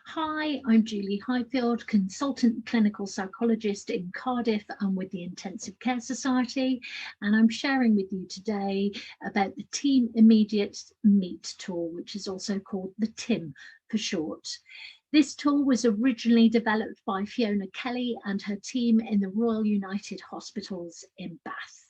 Hi, I'm Julie Highfield, consultant clinical psychologist in Cardiff and with the Intensive Care Society, and I'm sharing with you today about the Team Immediate Meet tool, which is also called the TIM for short. This tool was originally developed by Fiona Kelly and her team in the Royal United Hospitals in Bath.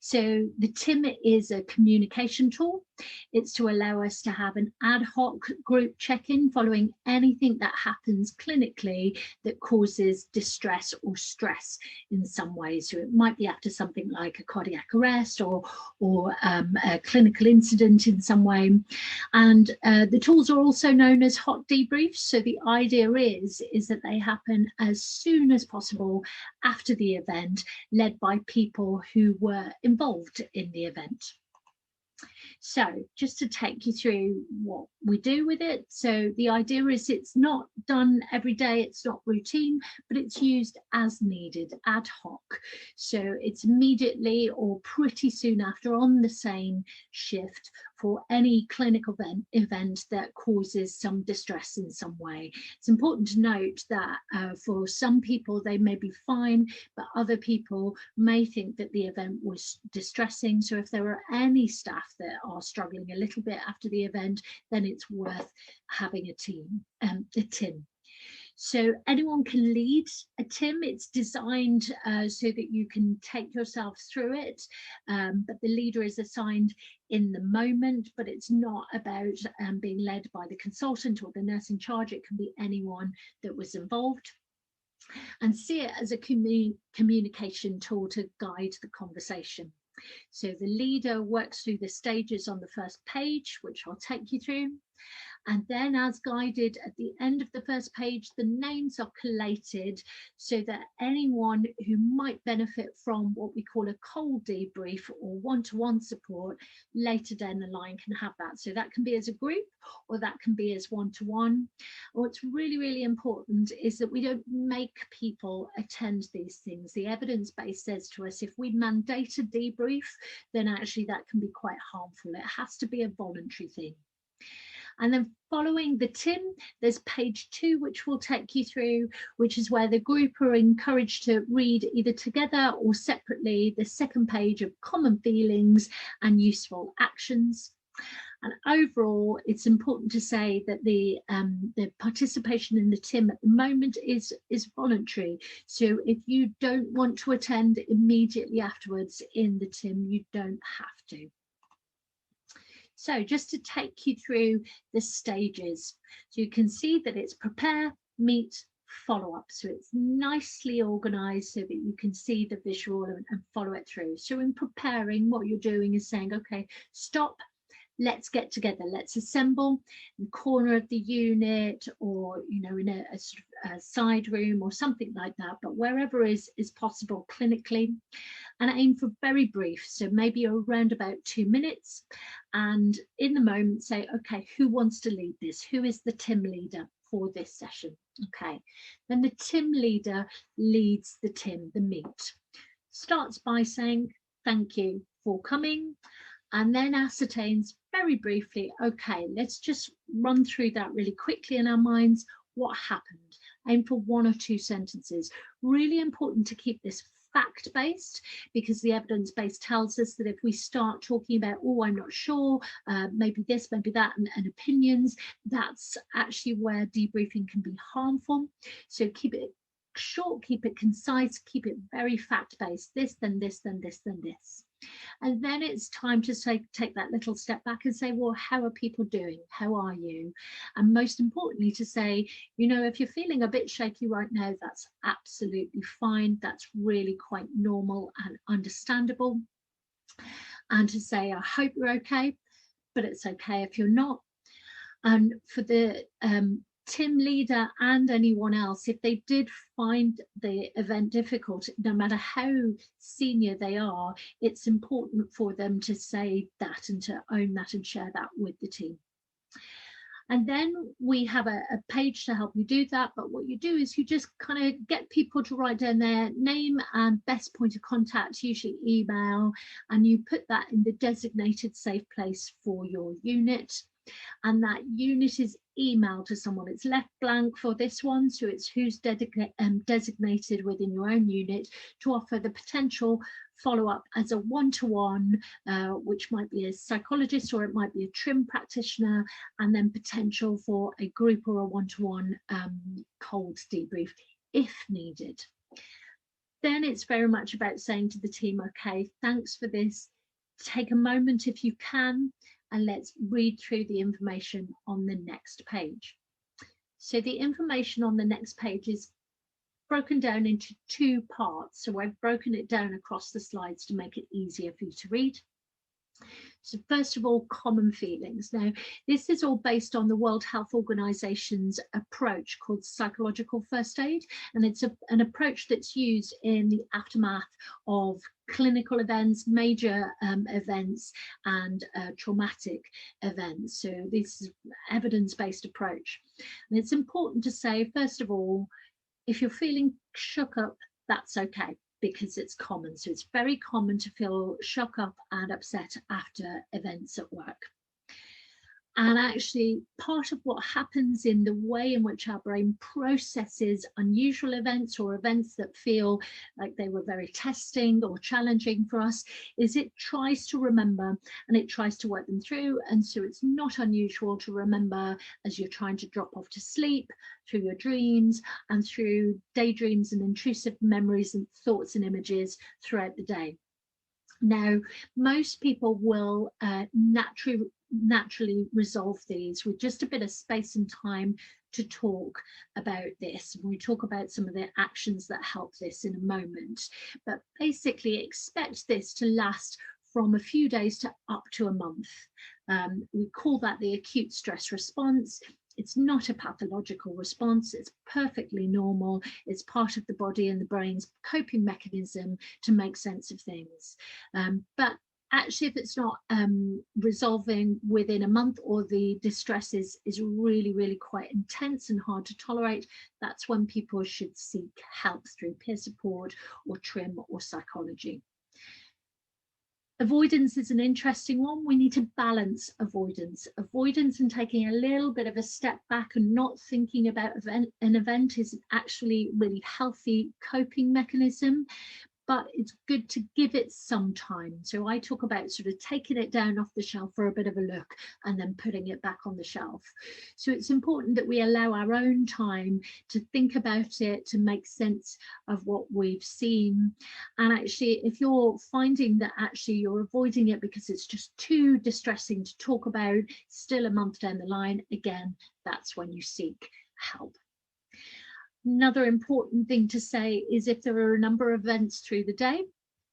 So the TIM is a communication tool. It's to allow us to have an ad hoc group check-in following anything that happens clinically that causes distress or stress in some way. So it might be after something like a cardiac arrest or a clinical incident in some way. And the tools are also known as hot debriefs. So the idea is that they happen as soon as possible after the event, led by people who were involved in the event. So just to take you through what we do with it. So the idea is it's not done every day, it's not routine, but it's used as needed, ad hoc. So it's immediately or pretty soon after on the same shift for any clinical event that causes some distress in some way. It's important to note that for some people they may be fine, but other people may think that the event was distressing. So if there are any staff that are struggling a little bit after the event, then it's worth having a TIM. So anyone can lead a TIM. It's designed so that you can take yourself through it, but the leader is assigned in the moment, but it's not about being led by the consultant or the nurse in charge. It can be anyone that was involved. And see it as a communication tool to guide the conversation. So the leader works through the stages on the first page, which I'll take you through. And then as guided at the end of the first page, the names are collated so that anyone who might benefit from what we call a cold debrief or one-to-one support later down the line can have that. So that can be as a group or that can be as one-to-one. What's really, really important is that we don't make people attend these things. The evidence base says to us, if we mandate a debrief, then actually that can be quite harmful. It has to be a voluntary thing. And then following the TIM, there's page 2, which we'll take you through, which is where the group are encouraged to read either together or separately the second page of common feelings and useful actions. And overall, it's important to say that the participation in the TIM at the moment is voluntary. So if you don't want to attend immediately afterwards in the TIM, you don't have to. So just to take you through the stages, so you can see that it's prepare, meet, follow up. So it's nicely organized so that you can see the visual and follow it through. So in preparing, what you're doing is saying, okay, stop, let's get together, let's assemble in the corner of the unit or, you know, in a sort of a side room or something like that, but wherever is possible clinically, and aim for very brief. So maybe around about 2 minutes, and in the moment say, okay, who wants to lead this? Who is the TIM leader for this session? Okay, then the TIM leader leads the TIM, the meet. Starts by saying thank you for coming, and then ascertains very briefly, okay, let's just run through that really quickly in our minds. What happened? Aim for 1 or 2 sentences. Really important to keep this fact-based, because the evidence base tells us that if we start talking about, oh, I'm not sure, maybe this, maybe that, and opinions, that's actually where debriefing can be harmful. So keep it short, keep it concise, keep it very fact-based. This, then this, then this, then this. And then it's time to take that little step back and say, well, how are people doing? How are you? And most importantly, to say, you know, if you're feeling a bit shaky right now, that's absolutely fine. That's really quite normal and understandable. And to say, I hope you're okay, but it's okay if you're not. And for the TIM leader and anyone else, if they did find the event difficult, no matter how senior they are, it's important for them to say that and to own that and share that with the team. And then we have a page to help you do that. But what you do is you just kind of get people to write down their name and best point of contact, usually email, and you put that in the designated safe place for your unit. and that unit is emailed to someone. It's left blank for this one, so it's who's designated within your own unit to offer the potential follow-up as a one-to-one, which might be a psychologist or it might be a trim practitioner, and then potential for a group or a one-to-one cold debrief if needed. Then it's very much about saying to the team, okay, thanks for this. Take a moment if you can, and let's read through the information on the next page. So the information on the next page is broken down into two parts. So I've broken it down across the slides to make it easier for you to read. So first of all, common feelings. Now, this is all based on the World Health Organization's approach called psychological first aid, and it's an approach that's used in the aftermath of clinical events, major events, and traumatic events. So this is an evidence-based approach. And it's important to say, first of all, if you're feeling shook up, that's okay, because it's common. So it's very common to feel shook up and upset after events at work. And actually, part of what happens in the way in which our brain processes unusual events or events that feel like they were very testing or challenging for us is it tries to remember and it tries to work them through. And so it's not unusual to remember as you're trying to drop off to sleep, through your dreams and through daydreams and intrusive memories and thoughts and images throughout the day. Now, most people will naturally resolve these with just a bit of space and time to talk about this. We talk about some of the actions that help this in a moment, but basically expect this to last from a few days to up to a month. We call that the acute stress response. It's not a pathological response, it's perfectly normal. It's part of the body and the brain's coping mechanism to make sense of things. But actually, if it's not resolving within a month or the distress is really, really quite intense and hard to tolerate, that's when people should seek help through peer support or trim or psychology. Avoidance is an interesting one. We need to balance avoidance. Avoidance and taking a little bit of a step back and not thinking about an event is actually a really healthy coping mechanism, but it's good to give it some time. So I talk about sort of taking it down off the shelf for a bit of a look and then putting it back on the shelf. So it's important that we allow our own time to think about it, to make sense of what we've seen. And actually, if you're finding that actually you're avoiding it because it's just too distressing to talk about, still a month down the line, again, that's when you seek help. Another important thing to say is if there are a number of events through the day,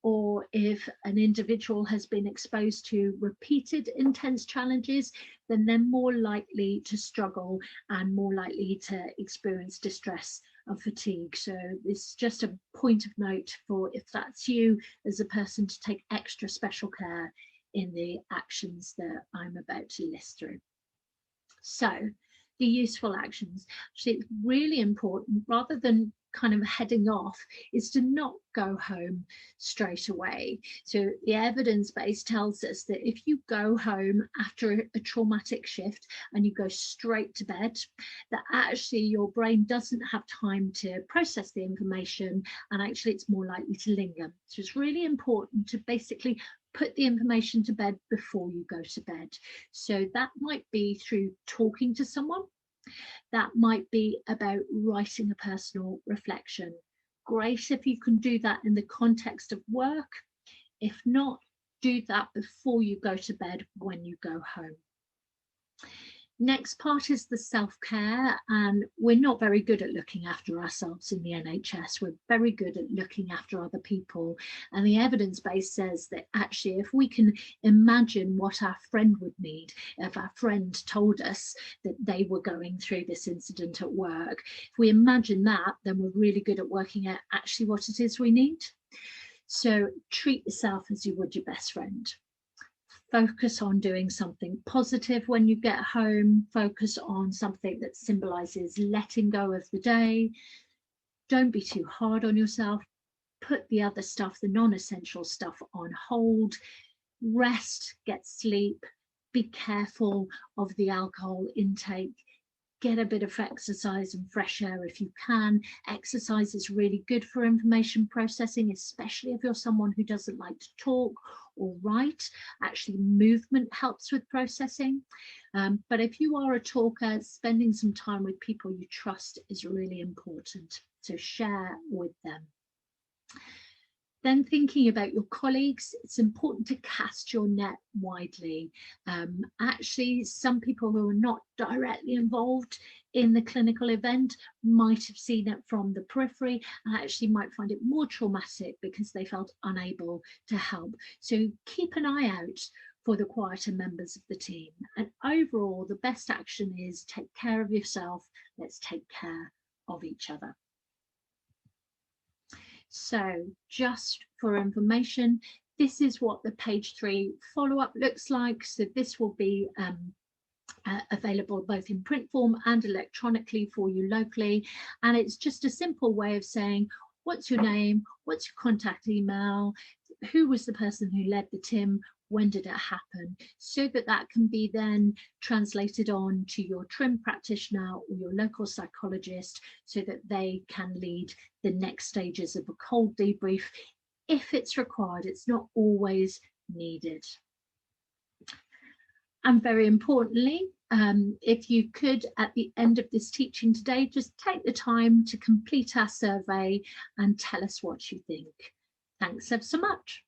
or if an individual has been exposed to repeated intense challenges, then they're more likely to struggle and more likely to experience distress and fatigue. So it's just a point of note for if that's you as a person to take extra special care in the actions that I'm about to list through. So the useful actions. Actually, it's really important, rather than kind of heading off, is to not go home straight away. So the evidence base tells us that if you go home after a traumatic shift and you go straight to bed, that actually your brain doesn't have time to process the information, and actually it's more likely to linger. So it's really important to basically put the information to bed before you go to bed. So that might be through talking to someone. That might be about writing a personal reflection. Great if you can do that in the context of work. If not, do that before you go to bed when you go home. Next part is the self-care, and we're not very good at looking after ourselves in the NHS. We're very good at looking after other people, and the evidence base says that actually if we can imagine what our friend would need, if our friend told us that they were going through this incident at work, if we imagine that, then we're really good at working out actually what it is we need. So treat yourself as you would your best friend. Focus on doing something positive when you get home. Focus on something that symbolizes letting go of the day. Don't be too hard on yourself. Put the other stuff, the non-essential stuff, on hold. Rest, get sleep, be careful of the alcohol intake. Get a bit of exercise and fresh air if you can. Exercise is really good for information processing, especially if you're someone who doesn't like to talk or write. Actually, movement helps with processing. But if you are a talker, spending some time with people you trust is really important. So share with them. Then thinking about your colleagues, it's important to cast your net widely. Actually, some people who are not directly involved in the clinical event might have seen it from the periphery and actually might find it more traumatic because they felt unable to help. So keep an eye out for the quieter members of the team. And overall, the best action is take care of yourself. Let's take care of each other. So just for information, this is what the page 3 follow-up looks like. So this will be available both in print form and electronically for you locally. And it's just a simple way of saying, what's your name? What's your contact email? Who was the person who led the TIM? When did it happen? So that can be then translated on to your TRIM practitioner or your local psychologist so that they can lead the next stages of a cold debrief if it's required. It's not always needed. And very importantly, if you could, at the end of this teaching today, just take the time to complete our survey and tell us what you think. Thanks ever so much.